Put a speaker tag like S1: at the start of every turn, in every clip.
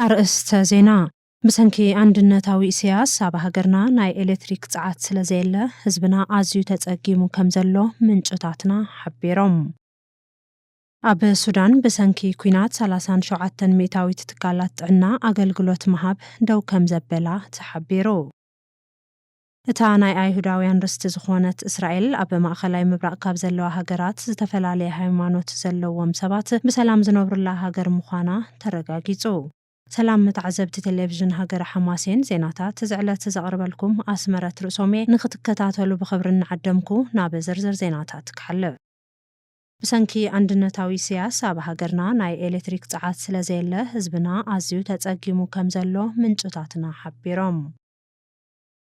S1: አርእስተ ዜና ብሰንኪ አንድነታዊ ኢሳያስ ኣብ ሃገርና ናይ ኤሌክትሪክ ፀዓት ስለዘየለ ህዝብና ኣዝዩ ተጸጊሙ ከም ዘሎ ምንጭታትና ሓቢሮም። ኣብ ሱዳን ብሰንኪ ኩናት 37 ሚእታዊት ትካላት ጥዕና ኣገልግሎት ምሃብ ደው ከም ዘበላ ተሓቢሩ። እታ ናይ ኣይሁዳውያን ርስቲ ዝኾነት እስራኤል ኣብ ማእኸላይ ምብራቕ ካብ ዘለዋ ሃገራት ዝተፈላለየ ሃይማኖት ዘለዎም ሰባት ብሰላም ዝነብሩላ ሃገር ምዃና ተረጋጊጹ። ሰላም መታዕዘብቲ ቴሌቪዥን ሃገር ሓማሴን ዜናታት ዝዕለት ዘቕርበልኩም ኣስመረት ርእሶሜ ንኽትከታተሉ ብኽብሪ ንዓደምኩ ናብ ዝርዝር ዜናታት ክሓልፍ። ብሰንኪ አንድነታዊ ኢሳያስ ኣብ ሃገርና ናይ ኤሌክትሪክ ፀዓት ስለዘየለ ህዝብና ኣዝዩ ተጸጊሙ ከም ዘሎ ምንጭታትና ሓቢሮም።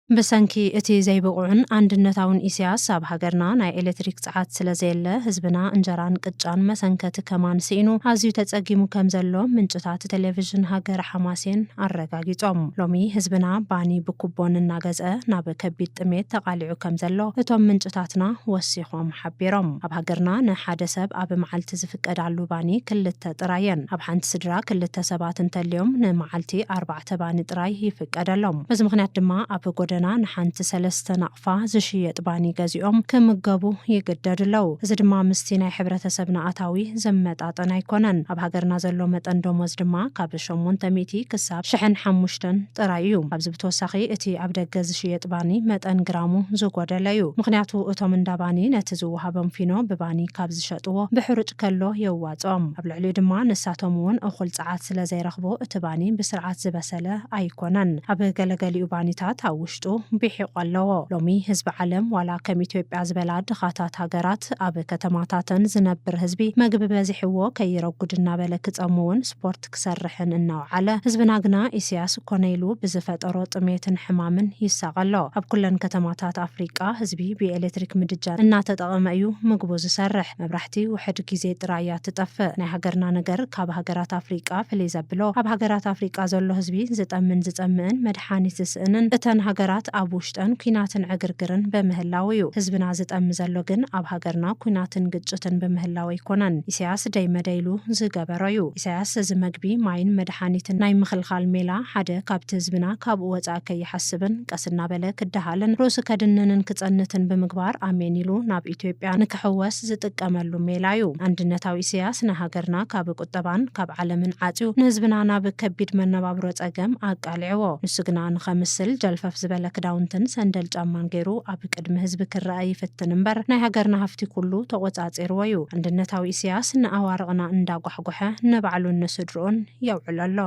S1: ብሰንኪ እቲ ዘይብቑዕን አንድነታውን ኢሳያስ ኣብ ሃገርና ናይ ኤሌክትሪክ ፀዓት ስለዘየለ ህዝብና እንጀራን ቅጫን መሰንከቲ ከማን ስኢኑ ኣዝዩ ተጸጊሙ ከም ዘሎ ምንጭታት ቴሌቪዥን ሃገር ሓማሴን ኣረጋጊጾም። ሎሚ ህዝብና ባኒ ብኩቦን እናገዝአ ናብ ከቢድ ጥሜት ተቓሊዑ ከም ዘሎ እቶም ምንጭታትና ወሲኾም ሓቢሮም። ኣብ ሃገርና ንሓደ ሰብ ኣብ መዓልቲ ዝፍቀዳሉ ባኒ 2 ጥራየን። ኣብ ሓንቲ ስድራ 2 ሰባት እንተልዮም ንመዓልቲ 4 ባኒ ጥራይ ይፍቀደሎም። በዚ ምኽንያት ድማ ኣብ ጎደና ንሓንቲ 3 ናቕፋ ዝሽየጥ ባኒ ገዚኦም ክምገቡ ይግደድለው። እዚ ድማ ምስቲ ናይ ሕብረተሰብና ኣታዊ ዘመጣጠን ኣይኮነን። ኣብ ሃገርና ዘሎ መጠን ደሞዝ ድማ ካብ 800 ክሳብ 1,500 ጥራይ እዩ። ኣብዚ ብተወሳኺ እቲ ኣብ ደገ ዝሽየጥ ባኒ መጠን ግራሙ ዝጎደለ እዩ። ምክንያቱ እቶም እንዳ ባኒ ነቲ ዝወሃቦም ፊኖ ብባኒ ካብ ዝሸጥዎ ብሕሩጭ ከሎ የዋፅኦም። ኣብ ልዕሊኡ ድማ ንሳቶም እውን እኹል ፀዓት ስለ ዘይረኽቦ እቲ ባኒ ብስርዓት ዝበሰለ ኣይኮነን። ኣብ ገለገሊኡ ባኒታት ኣብ ውሽጡ ቢሒቑ ኣለዎ። ሎሚ ህዝቢ ዓለም ዋላ ከም ኢትዮጵያ ዝበላ ድኻታት ሃገራት ኣብ ከተማታተን ዝነብር ህዝቢ መግቢ በዚሕዎ ከይረጉድ እናበለ ክጸምውን ስፖርት ክሰርሕን እናውዓለ ህዝብና ግና ኢሳያስ ኮነ ኢሉ ብዝፈጠሮ ጥሜትን ሕማምን ይሳቐሎ። ኣብ ኩለን ከተማታት ኣፍሪቃ ህዝቢ ብኤሌክትሪክ ምድጃ እናተጠቐመ እዩ ምግቡ ዝሰርሕ። መብራህቲ ውሕድ ግዜ ጥራያ ትጠፍእ። ናይ ሃገርና ነገር ካብ ሃገራት ኣፍሪቃ ፍልይ ዘብሎ ኣብ ሃገራት ኣፍሪቃ ዘሎ ህዝቢ ዝጠምን ዝጸምእን መድሓኒት ዝስእንን እተን ሃገራት ኣብ ውሽጠን ኩናትን ዕግርግርን በምህላው እዩ። ህዝብና ዝጠም ዘሎ ግን ኣብ ሃገርና ኩናትን ግጭትን በምህላው ኣይኮነን። ኢሳያስ ደይ መደይሉ ዝገበሮ እዩ። ኢሳያስ እዚ መግቢ ማይን መድሓኒትን ናይ ምኽልኻል ሜላ ሓደ ካብቲ ህዝብና ካብኡ ወፃእ ከይሓስብን ቀስና በለ ክደሃልን ርእሱ ከድንንን ክጸንትን ብምግባር ኣሜን ኢሉ ናብ ኢትዮጵያ ንክሕወስ ዝጥቀመሉ ሜላ እዩ። አንድነታዊ ኢሳያስ ንሃገርና ካብ ቁጠባን ካብ ዓለምን ዓፅዩ ንህዝብና ናብ ከቢድ መነባብሮ ፀገም ኣቃሊዕዎ። ንሱ ግና ንኸምስል ጀልፈፍ ዝበለ ክዳውንትን ሰንደል ጫማን ገይሩ ኣብ ቅድሚ ህዝቢ ክረአ ይፍትን እምበር ናይ ሃገርና ሃፍቲ ኩሉ ተቆጻጺርዎ እዩ። አንድነታዊ ኢሳያስ ንኣዋርቕና እንዳጓሕጓሐ ንባዕሉን ንስድሮን የውዕል ኣሎ።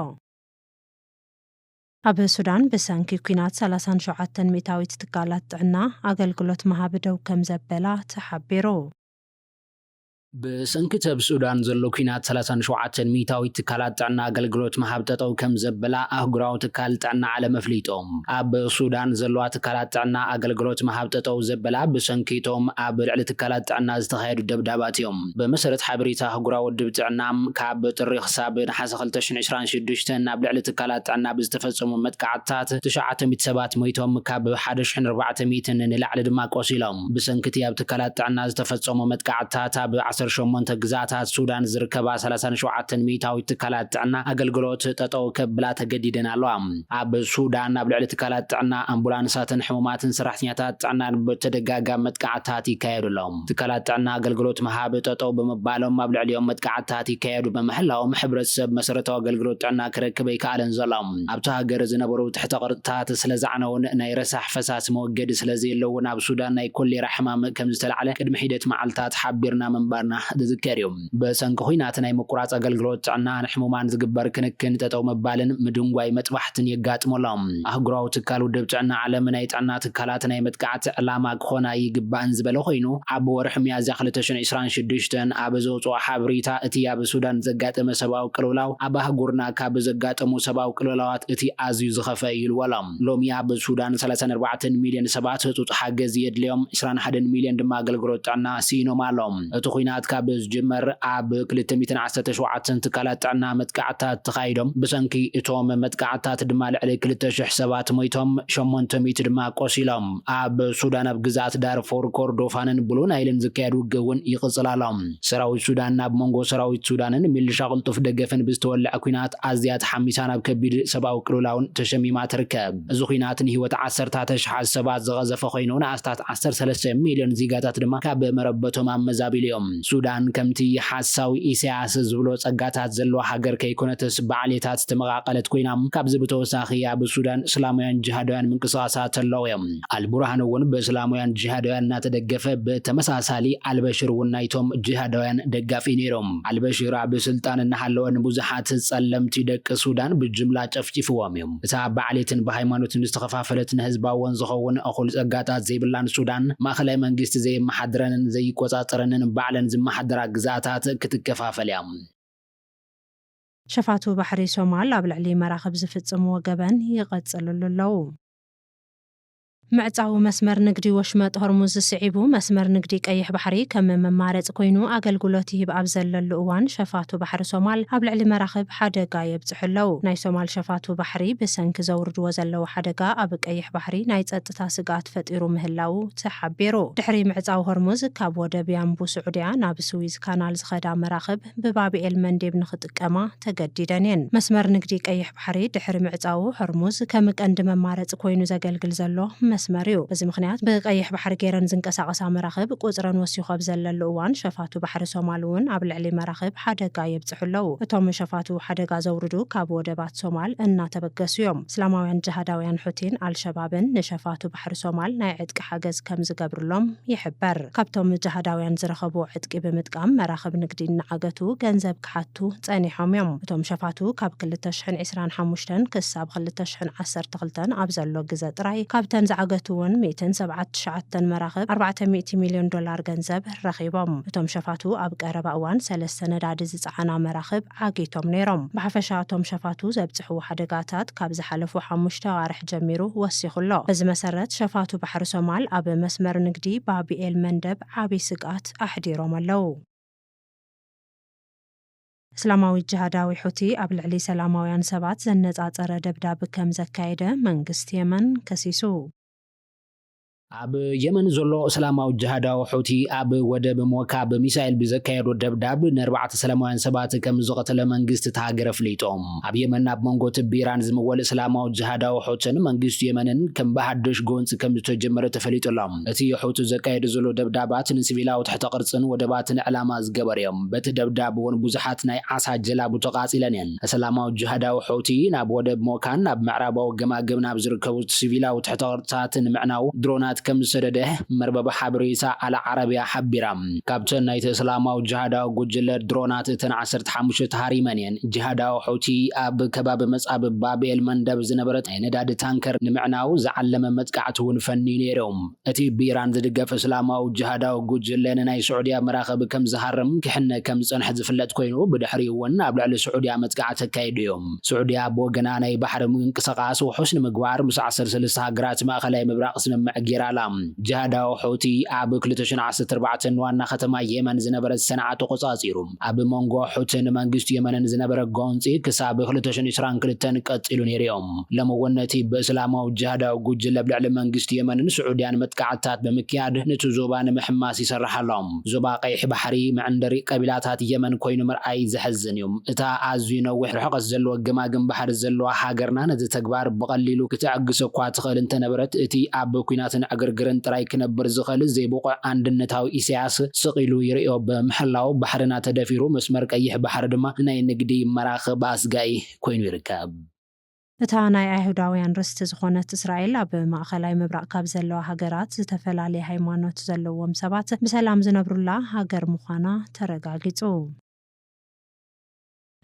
S1: ኣብ ሱዳን ብሰንኪ ኩናት 37 ሚእታዊት ትካላት ጥዕና ኣገልግሎት ምሃብ ደው ከም ዘበላ ተሓቢሩ።
S2: ብሰንኪ ኣብ ሱዳን ዘሎ ኩናት 37 ሚእታዊት ትካላት ጥዕና ኣገልግሎት ምሃብ ጠጠው ከም ዘበላ ኣህጉራዊ ትካል ጥዕና ዓለም ኣፍሊጦም። ኣብ ሱዳን ዘለዋ ትካላት ጥዕና ኣገልግሎት ምሃብ ጠጠው ዘበላ ብሰንኪ እቶም ኣብ ልዕሊ ትካላት ጥዕና ዝተኻየዱ ደብዳባት እዮም። ብመሰረት ሓበሬታ ኣህጉራዊ ውድብ ጥዕና ካብ ጥሪ ክሳብ ናሓሰ 2026 ናብ ልዕሊ ትካላት ጥዕና ብዝተፈጸሙ መጥቃዕትታት 900 ሰባት ሞይቶም ካብ 1400 ንላዕሊ ድማ ቆሲሎም። ብሰንኪ ኣብ ትካላት ጥዕና ዝተፈጸሙ መጥቃዕትታት ኣብ 18 ግዛታት ሱዳን ዝርከባ 37 ሚእታዊት ትካላት ጥዕና ኣገልግሎት ጠጠው ከብላ ተገዲደን ኣለዋ። ኣብ ሱዳን ኣብ ልዕሊ ትካላት ጥዕና ኣምቡላንሳትን ሕሙማትን ሰራሕተኛታት ጥዕናን ብተደጋጋሚ መጥቃዕትታት ይካየዱሎም። ትካላት ጥዕና ኣገልግሎት ምሃብ ጠጠው ብምባሎም ኣብ ልዕሊኦም መጥቃዕትታት ይካየዱ በምህላዎም ሕብረተሰብ መሰረታዊ ኣገልግሎት ጥዕና ክረክብ ኣይከኣለን ዘሎም። ኣብቲ ሃገር ዝነበሩ ትሕተ ቅርጽታት ስለዝዓነውን ናይ ረሳሕ ፈሳሲ መወገዲ ስለዘየለውን ኣብ ሱዳን ናይ ኮሌራ ሕማም ከም ዝተለዓለ ቅድሚ ሒደት መዓልታት ሓቢርና መንባርና ዝዝከር እዩ። ብሰንኪ ኩናት ናይ ምቁራጽ ኣገልግሎት ጥዕና ንሕሙማን ዝግበር ክንክን ጠጠው ምባልን ምድንጓይ መጥባሕትን የጋጥሞሎም። ኣህጉራዊ ትካል ውድብ ጥዕና ዓለም ናይ ጥዕና ትካላት ናይ መጥቃዕቲ ዕላማ ክኾና ይግባእን ዝበለ ኮይኑ ኣብ ወርሒ ሚያዝያ 2026 ኣብ ዘውፅኦ ሓበሬታ እቲ ኣብ ሱዳን ዘጋጠመ ሰብኣዊ ቅልውላው ኣብ ኣህጉርና ካብ ዘጋጠሙ ሰብኣዊ ቅልውላዋት እቲ ኣዝዩ ዝኸፈ ይልወሎም። ሎሚ ኣብ ሱዳን 34 ሚልዮን ሰባት ህፁፅ ሓገዝ የድልዮም፣ 21 ሚልዮን ድማ ኣገልግሎት ጥዕና ሲኢኖም ኣሎም። እቲ ኩናት ምክንያት ካብ ዝጅመር ኣብ 217 ትካላት ጥዕና መጥቃዕታት ተኻይዶም ብሰንኪ እቶም መጥቃዕታት ድማ ልዕሊ 2000 ሰባት ሞይቶም 800 ድማ ቆሲሎም ኣብ ሱዳን ኣብ ግዛት ዳርፎር ኮርዶፋንን ብሉ ናይልን ዝካየዱ ውግውን ይቕጽላሎም ሰራዊት ሱዳን ናብ መንጎ ሰራዊት ሱዳንን ሚሊሻ ቅልጡፍ ደገፍን ብዝተወልዐ ኩናት ኣዝያት ሓሚሳን ኣብ ከቢድ ሰብኣዊ ቅልውላውን ተሸሚማ ትርከብ እዚ ኩናት ንህይወት 10,000 ሰባት ዝቐዘፈ ኮይኑ ንኣስታት 13 ሚልዮን ዜጋታት ድማ ካብ መረበቶም ኣመዛቢል እዮም ሱዳን ከምቲ ሓሳዊ ኢሳያስ ዝብሎ ጸጋታት ዘለዎ ሃገር ከይኮነትስ በዓሌታት ዝተመቓቐለት ኮይና ካብዚ ብተወሳኺ ኣብ ሱዳን እስላማውያን ጅሃዳውያን ምንቅስቓሳት ኣለዉ እዮም አልቡርሃን እውን በእስላማውያን ጅሃዳውያን እናተደገፈ በተመሳሳሊ አልበሽር እውን ናይቶም ጅሃዳውያን ደጋፊ ነይሮም አልበሽር ኣብ ስልጣን እናሃለወ ንብዙሓት ጸለምቲ ደቂ ሱዳን ብጅምላ ጨፍጭፍዎም እዮም እታ በዓሌትን ብሃይማኖትን ዝተኸፋፈለት ንህዝባውን ዝኸውን እኹል ጸጋታት ዘይብላን ሱዳን ማእኸላይ መንግስቲ ዘይመሓድረንን ዘይቆጻጸረንን ባዕለን ዝመሓደራ ግዛታት ክትከፋፈል እያ
S1: ሸፋቱ ባሕሪ ሶማል ኣብ ልዕሊ መራኸብ ዝፍጽምዎ ገበን ይቐጽልሉ ኣለዉ معصاو مسمر نقدي وشمات هرمز السعيبو مسمر نقدي قيح بحري كم ممارز كوينو أقلقلوتي بأبزل اللؤوان شفاتو بحر صومال قبل علي مراخب حدقا يبزحلو ناي صومال شفاتو بحري بسنك زورد وزلو حدقا أبق قيح بحري ناي تتاسقات فتيرو مهلاو تحبيرو دحري معصاو هرمز كاب ودبيان بو سعوديا ناب سويز كانال زخدا مراخب ببابي المنديب نخطق أما تقديدانين مسمر نقدي قيح بحري دحري معصاو هرمز كمك عند ممارز كوينو زقلقل زلو مسمريو بزي مخنيات بقيح بحر جيران زنقساقسا مراخب قصران وسيخو بزلل الأوان شفاتو بحر صومالون قبل علي مراخب حدقا يبزحلو اتوم شفاتو حدقا زوردو كابو دبات صومال انا تبقسيوم سلاماوين جهداوين حوتين الشبابن نشفاتو بحر صومال ناي عدق حاجز كمز قبرلهم يحبر كابتوم جهداوين زرخبو عدق بمتقام مراخب نقدي نعاقتو جنزب كحاتو تاني حاميوم اتوم شفاتو كاب كل تشحن عسران حموشتن كساب خل تشحن 10 تغلتن ابزلو جزات راي كابتن عقتون 279 مراخب 400 مليون دولار جنزب رخيبهم اتم شفاتو اب قرب اوان 3 نداد زعنا مراخب عاقيتهم نيرم بحفشاتهم شفاتو زبصحو حدقاتات كاب زحلفو 5 وارح جميرو وسيخلو بز مسرت شفاتو بحر صومال اب مسمر نقدي بابي المندب عابي سقات احديرهم اللو سلاماوي جهاداوي حوتي قبل علي سلاماويان سبات زنጻጸረ ደብዳቤ ከም ዘካየደ መንግስት የመን ከሲሱ
S2: ኣብ የመን ዘሎ እስላማዊ ጅሃዳዊ ሑቲ ኣብ ወደብ ሞካ በሚሳኤል ብዘካየዶ ደብዳብ ን4 ሰላማውያን ሰባት ከም ዝቀተለ መንግስት ተሃገረ ፍሊጦም ኣብ የመን ኣብ መንጎ ኢራን ዝመወል እስላማዊ ጅሃዳዊ ሑቲን መንግስት የመንን ከም በሓድሽ ጎንጽ ከም ዝተጀመረ ተፈሊጦሎም እቲ ሑቲ ዘካየደ ዘሎ ደብዳባት ንሲቪላዊ ትሕተ ቅርጽን ወደባትን ዕላማ ዝገበርዮም በቲ ደብዳብ እውን ብዙሓት ናይ ዓሳ ጀላቡ ተቃጺለንን እስላማዊ ጅሃዳዊ ሑቲ ናብ ወደብ ሞካን ናብ ምዕራባዊ ገማግም ናብ ዝርከቡ ሲቪላዊ ትሕተ ቅርጽታትን ምዕናው ድሮናት كم سردة مربب حبريسا على عربية حبيرام كابتن نايت اسلاماو جهاداو جوجلر درونات تنعسرت حمشت هاريمانيان جهاداو حوتي اب كباب مصاب بابيل مندب زنبرت نداد تانكر نمعناو زعلم متقعتون فني نيروم اتي بيران زدقف اسلاماو جهاداو جوجلر ناي سعوديا مراقب كم زهرم كحنا كم صنح زفلت كوينو بدحري ون ابلع لسعوديا متقعت كايديوم سعوديا بوغنا ناي بحر منقسقاس وحسن مغوار مسعسر سلسة هاجرات ما خلاي مبراقس ممعجيرا جهاداو حوتي اب 2014 وانا ختما يمن زنبره سنعات قصاصيروم اب مونغو حوتن منغست يمن زنبره غونصي كساب 2022 قصيلو نيريوم لمونتي باسلاماو جهاداو غوجل بلعل منغست يمن سعوديان متقعتات بمكياد نتزوبان محماس يسرحلهم زوبا قيح بحري معندري قبيلاتات يمن كوينو مرأي زحزنيوم اتا ازينو وحرقس زلو جماجم بحر زلو هاجرنا نز تكبار بقليلو كتعقسو قاتخل انت نبرت اتي اب كويناتن اغرغرن تراي كنبر زخل زي بوقع عندنتاو إسياس سقيلو يريو بمحلاو بحرنا تدفيرو مسمر قيح بحر دما ناي نقدي مراخب أسقاي كوينو يركاب
S1: እታ ናይ አይሁዳውያን ርስቲ ዝኾነት እስራኤል ኣብ ማእኸላይ ምብራቕ ካብ ዘለዋ ሃገራት ዝተፈላልየ ሃይማኖት ዘለዎም ሰባት ብሰላም ዝነብሩላ ሃገር ምዃና ተረጋጊጹ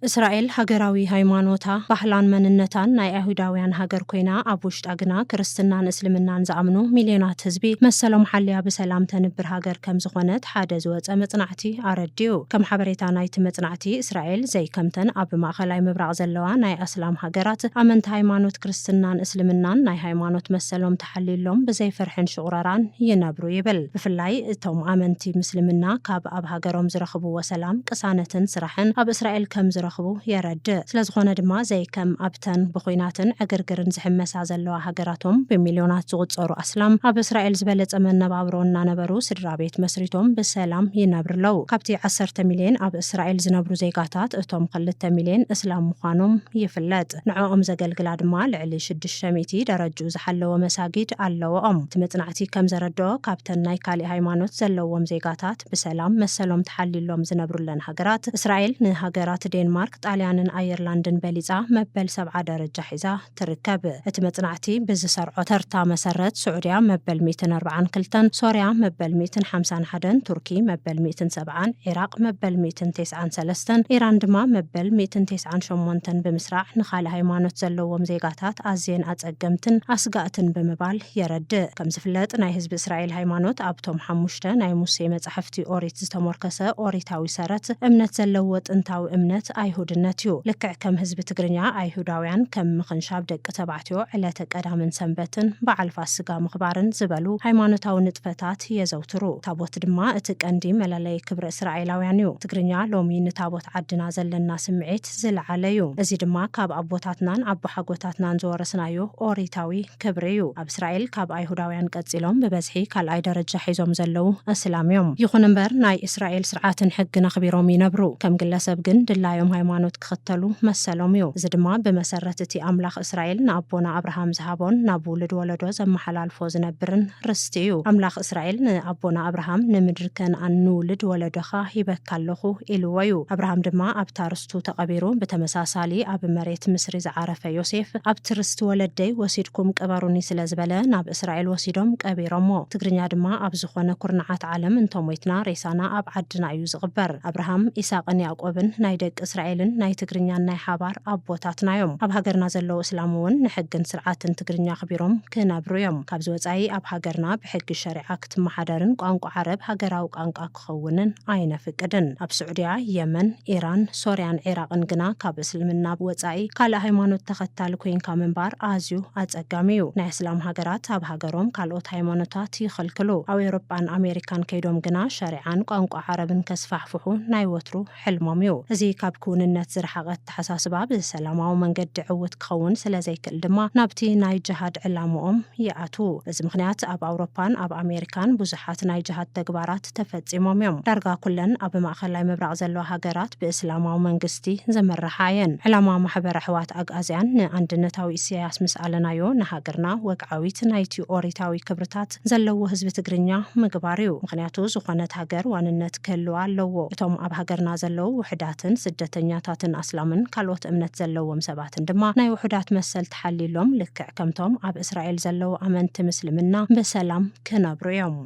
S1: እስራኤል ሃገራዊ ሃይማኖታ ባህላን መንነታን ናይ አይሁዳውያን ሃገር ኮይና ኣብ ውሽጣ ግና ክርስትናን እስልምናን ዝኣምኑ ሚልዮናት ህዝቢ መሰሎም ሓልያ ብሰላም ተንብር ሃገር ከም ዝኾነት ሓደ ዝወፀ መጽናዕቲ ኣረድዩ ከም ሓበሬታ ናይቲ መጽናዕቲ እስራኤል ዘይከምተን ኣብ ማእኸላይ ምብራቕ ዘለዋ ናይ እስላም ሃገራት ኣመንቲ ሃይማኖት ክርስትናን እስልምናን ናይ ሃይማኖት መሰሎም ተሓሊሎም ብዘይፍርሕን ሽቁረራን ይነብሩ ይብል። ብፍላይ እቶም ኣመንቲ ምስልምና ካብ ኣብ ሃገሮም ዝረኽብዎ ሰላም ቅሳነትን ስራሕን ኣብ እስራኤል ከም ረኽቡ የረድእ። ስለዝኾነ ድማ ዘይከም ኣብተን ብኹይናትን ዕግርግርን ዝሕመሳ ዘለዋ ሃገራቶም ብሚልዮናት ዝቁፀሩ ኣስላም ኣብ እስራኤል ዝበለፀ መነባብሮ እናነበሩ ስድራ ቤት መስሪቶም ብሰላም ይነብርለው። ካብቲ 10 ሚልዮን ኣብ እስራኤል ዝነብሩ ዜጋታት እቶም 2 ሚልዮን እስላም ምዃኖም ይፍለጥ። ንዕኦም ዘገልግላ ድማ ልዕሊ 600 ደረጅኡ ዝሓለወ መሳጊድ ኣለዎም። እቲ መጽናዕቲ ከም ዘረድኦ ካብተን ናይ ካሊእ ሃይማኖት ዘለዎም ዜጋታት ብሰላም መሰሎም ተሓሊሎም ዝነብሩለን ሃገራት እስራኤል ንሃገራት ዴንማርክ ጣልያንን ኣየርላንድን በሊፃ መበል 70 ደረጃ ሒዛ ትርከብ። እቲ መጽናዕቲ ብዝሰርዖ ተርታ መሰረት ስዑድያ መበል 142፣ ሶርያ መበል 151፣ ቱርኪ መበል 170፣ ኢራቅ መበል 193፣ ኢራን ድማ መበል 198 ብምስራዕ ንኻልእ ሃይማኖት ዘለዎም ዜጋታት ኣዝየን ኣጸገምትን ኣስጋእትን ብምባል የረድእ። ከም ዝፍለጥ ናይ ህዝቢ እስራኤል ሃይማኖት ኣብቶም 5 ናይ ሙሴ መጻሕፍቲ ኦሪት ዝተሞርከሰ ኦሪታዊ ሰረት እምነት ዘለዎ ጥንታዊ እምነት አይሁድነት እዩ። ልክዕ ከም ህዝቢ ትግርኛ አይሁዳውያን ከም ምኽንሻብ ደቂ ተባዕትዮ ዕለተ ቀዳምን ሰንበትን በዓል ፋሲጋ ምኽባርን ዝበሉ ሃይማኖታዊ ንጥፈታት የዘውትሩ። ታቦት ድማ እቲ ቀንዲ መለለይ ክብሪ እስራኤላውያን እዩ። ትግርኛ ሎሚ ንታቦት ዓድና ዘለና ስምዒት ዝለዓለ እዩ። እዚ ድማ ካብ ኣቦታትናን ኣቦሓጎታትናን ዝወረስናዮ ኦሪታዊ ክብሪ እዩ። ኣብ እስራኤል ካብ አይሁዳውያን ቀፂሎም ብበዝሒ ካልኣይ ደረጃ ሒዞም ዘለው እስላም እዮም። ይኹን እምበር ናይ እስራኤል ስርዓትን ሕግን ኣኽቢሮም ይነብሩ። ከም ግለሰብ ግን ድላዮም ሃይማኖት ክኽተሉ መሰሎም እዩ። እዚ ድማ ብመሰረት እቲ ኣምላኽ እስራኤል ንኣቦና አብርሃም ዝሃቦን ናብ ውልድ ወለዶ ዘመሓላልፎ ዝነብርን ርስቲ እዩ። ኣምላኽ እስራኤል ንኣቦና አብርሃም ንምድሪ ከነዓን ንውልድ ወለዶኻ ሂበካ ኣለኹ ኢልዎ እዩ። አብርሃም ድማ ኣብታ ርስቱ ተቐቢሩ ብተመሳሳሊ ኣብ መሬት ምስሪ ዝዓረፈ ዮሴፍ ኣብቲ ርስቲ ወለደይ ወሲድኩም ቅበሩኒ ስለ ዝበለ ናብ እስራኤል ወሲዶም ቀቢሮሞ። ትግርኛ ድማ ኣብ ዝኾነ ኩርናዓት ዓለም እንተሞይትና ሬሳና ኣብ ዓድና እዩ ዝቕበር። አብርሃም ኢሳቅን ያዕቆብን ናይ ደቂ እስራኤልን ናይ ትግርኛን ናይ ሓባር ኣቦታትና እዮም። ኣብ ሃገርና ዘለው እስላም እውን ንሕግን ስርዓትን ትግርኛ ኣኽቢሮም ክነብሩ እዮም። ካብ ዝወፃኢ ኣብ ሃገርና ብሕጊ ሸሪዓ ክትመሓደርን ቋንቋ ዓረብ ሃገራዊ ቋንቋ ክኸውንን ኣይነፍቅድን። ኣብ ስዑድያ፣ የመን፣ ኢራን፣ ሶርያን ኢራቅን ግና ካብ እስልምና ወፃኢ ካልእ ሃይማኖት ተኸታሊ ኮይንካ ምንባር ኣዝዩ ኣጸጋሚ እዩ። ናይ እስላም ሃገራት ኣብ ሃገሮም ካልኦት ሃይማኖታት ይኽልክሉ። ኣብ ኤውሮጳን ኣሜሪካን ከይዶም ግና ሸሪዓን ቋንቋ ዓረብን ከስፋሕፍሑ ናይ ወትሩ ሕልሞም እዩ። እዚ ካብ ክውንነት ዝረሓቐት ተሓሳስባ ብሰላማዊ መንገዲ ዕውት ክኸውን ስለ ዘይክእል ድማ ናብቲ ናይ ጅሃድ ዕላምኦም ይኣቱ። በዚ ምክንያት ኣብ ኣውሮፓን ኣብ ኣሜሪካን ብዙሓት ናይ ጅሃድ ተግባራት ተፈጺሞም እዮም። ዳርጋ ኩለን ኣብ ማእኸላይ ምብራቕ ዘለዋ ሃገራት ብእስላማዊ መንግስቲ ዘመርሓ እየን። ዕላማ ማሕበረ ኣሕዋት ኣግኣዝያን ንኣንድነታዊ ኢሳያስ ምስ ኣለናዮ ንሃገርና ወግዓዊት ናይቲ ኦሪታዊ ክብርታት ዘለዎ ህዝቢ ትግርኛ ምግባር እዩ። ምክንያቱ ዝኾነት ሃገር ዋንነት ክህልዋ ኣለዎ። እቶም ኣብ ሃገርና ዘለው ውሕዳትን ስደተኛታትን ኣስላምን ካልኦት እምነት ዘለዎም ሰባትን ድማ ናይ ውሕዳት መሰል ተሓሊሎም ልክዕ ከምቶም ኣብ እስራኤል ዘለው ኣመንቲ ምስልምና ብሰላም ክነብሩ እዮም።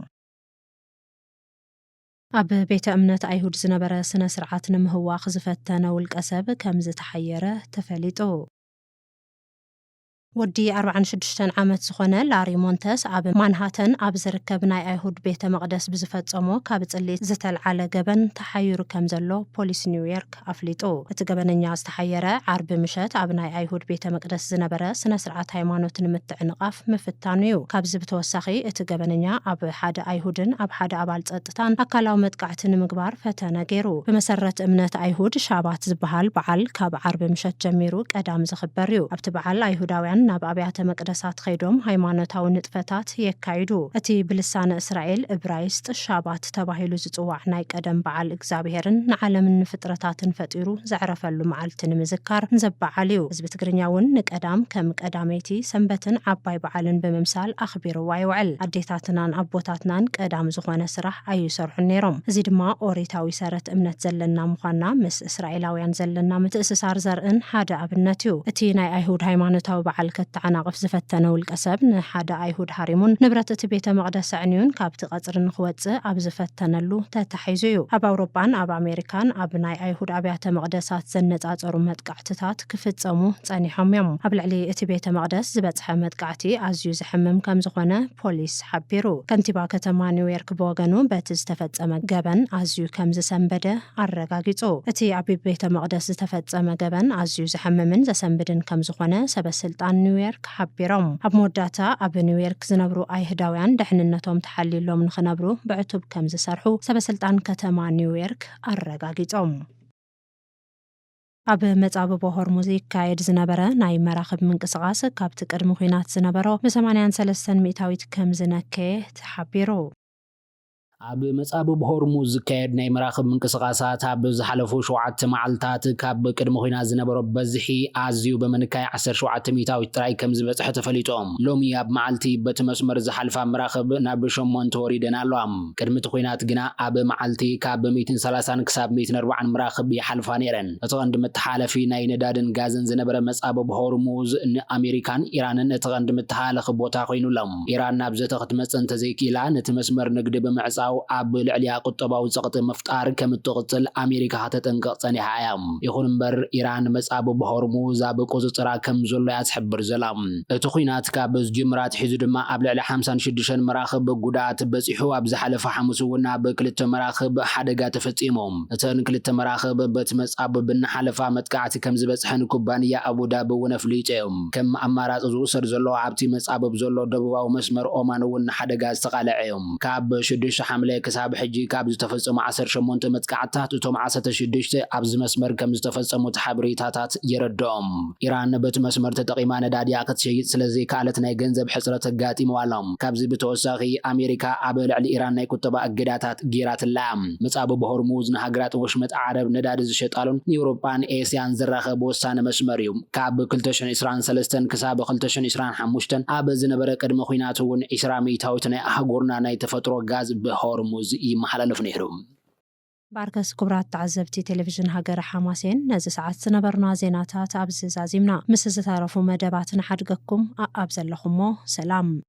S1: ኣብ ቤተ እምነት አይሁድ ዝነበረ ስነ ስርዓት ንምህዋኽ ዝፈተነ ውልቀ ሰብ ከም ዝተሓየረ ተፈሊጡ። ወዲ 46 ዓመት ዝኾነ ላሪ ሞንተስ ኣብ ማንሃተን ኣብ ዝርከብ ናይ አይሁድ ቤተ መቕደስ ብዝፈጸሞ ካብ ጽሊት ዝተልዓለ ገበን ተሓይሩ ከም ዘሎ ፖሊስ ኒውዮርክ ኣፍሊጡ። እቲ ገበነኛ ዝተሓየረ ዓርቢ ምሸት ኣብ ናይ አይሁድ ቤተ መቕደስ ዝነበረ ስነ ስርዓት ሃይማኖት ንምትዕንቓፍ ምፍታኑ እዩ። ካብዚ ብተወሳኺ እቲ ገበነኛ ኣብ ሓደ አይሁድን ኣብ ሓደ ኣባል ጸጥታን ኣካላዊ መጥቃዕቲ ንምግባር ፈተነ ገይሩ። ብመሰረት እምነት አይሁድ ሻባት ዝበሃል በዓል ካብ ዓርቢ ምሸት ጀሚሩ ቀዳም ዝኽበር እዩ። ኣብቲ በዓል አይሁዳውያን ናብ ኣብያተ መቅደሳት ኸይዶም ሃይማኖታዊ ንጥፈታት የካይዱ። እቲ ብልሳነ እስራኤል ዕብራይስጥ ሻባት ተባሂሉ ዝጽዋዕ ናይ ቀደም በዓል እግዚአብሔርን ንዓለምን ፍጥረታትን ፈጢሩ ዘዕረፈሉ መዓልቲ ንምዝካር ዘበዓል እዩ። ህዝቢ ትግርኛ እውን ንቀዳም ከም ቀዳመይቲ ሰንበትን ዓባይ በዓልን ብምምሳል ኣኽቢርዋ ይውዕል። ኣዴታትናን ኣቦታትናን ቀዳም ዝኾነ ስራሕ ኣይሰርሑን ነይሮም። እዚ ድማ ኦሪታዊ ሰረት እምነት ዘለና ምዃንና ምስ እስራኤላውያን ዘለና ምትእስሳር ዘርእን ሓደ ኣብነት እዩ። እቲ ናይ አይሁድ ሃይማኖታዊ በዓል كتعناقف زفتنا والقسب نحدا أيهود هاريمون نبرة بيت مقدس عنيون كابت قصر نخوات أب زفتنا له تتحيزيو أب أوروبان أب أمريكان أب ناي أيهود أبيات مقدسات زنت أرمت قعتتات كفت أمو تاني حميم قبل علي بيت مقدس زبط حمد قعتي أزيو زحمم كم زغنا بوليس حبيرو كنتبا كتما نيويورك بوغانو باتزتفت أمد جبن أزيو كم زسنبدا الرقاقيتو أتي أبي بيت مقدس زتفت أمد جبن أزيو زحممن زسنبدن كم زغنا سبسلطان نيويورك حبيروم أب موداتا أب نيويورك زنبرو أيهداويان دحننتهم تحليلو من خنبرو بعتب كم زسرحو سبسلطان كتما نيويورك الرقاقيتوم أب متعب هرمز يكايد زنبرة ناي مراقب من قصاص كابت قدم خوينات زنبرة بسمانيان سلسن ميتاويت كم زنكي تحبيرو
S2: أب مصاب بهرمز كايد ناي مراقب من قصاصات أب زحلفو شوعت معلتات كاب قدم خوينات زنبرة بزحي أزيو بمنكاي 10 شوعت ميتاويت تراي كم زبصح تفليتهم لومي أب معلتي بتمسمر زحلفا مراقب ناب شمون توريدنا لهم قدمت خوينات جنا أب معلتي كاب 230 كساب 240 مراقب يحلفا نيرن اتغند متحالفي ناي ندادن غازن زنبرة مصاب بهرمز أمريكان إيران اتغند متحالخ بوتا خوينو لهم إيران نابزة خدمت تزيكيلا نتمسمر نقد بمعصاو أب العليا قطباو زقط مفتار كم تقتل أمريكا هتتنقق صنيح أيام يخون مبر إيران مصاب بهرمز أب قوزترا كم زلو يتحبر زلام اتخوينات كابز جمرات حزد ما أب العلي 56 مراخب قدات بزيحو أب زحلف حمسونا بكلت مراخب حدقا تفتيمهم اتن كلت مراخب بتمصاب بنحلفا متقعت كم زبصحن كوبانيا أبو دابو ونفليتهم كم أمارات زوسر زلو عبتي مصاب بزلو دبواو مسمر أومان ون حدقا استقالعهم كاب شدش حمله كساب حجي كاب زتفصم 18 متقعتات وتم 16 أبز مسمر كم زتفصم تحبريتات يردهم إيران بت مسمر تقيما نداديا كتشيد سلازي كالت ناي گنزب حسرة غاتي موالهم كابز بتوساخي أمريكا أبل على إيران ناي كتبا أجداتات جيرات اللام مصاب بهرموز نهاجرات وشمت عرب نداد زشطالون يوروبان إيسيان زراخ بوسان مسمريوم كاب كلتشن إسران سلستن كساب كلتشن إسران حموشتن أبز نبرة قدم خويناتون إسرامي تاوتنا أحقورنا ناي تفترو غاز بهرموز يمحللف نهرهم
S1: باركس كبرات تعزبتي تلفزيون هاجر حماسين نزي ساعات سنبرنا زيناتات أبز زازيمنا مسز تعرفوا مدباتنا حدقكم أبز اللخمو سلام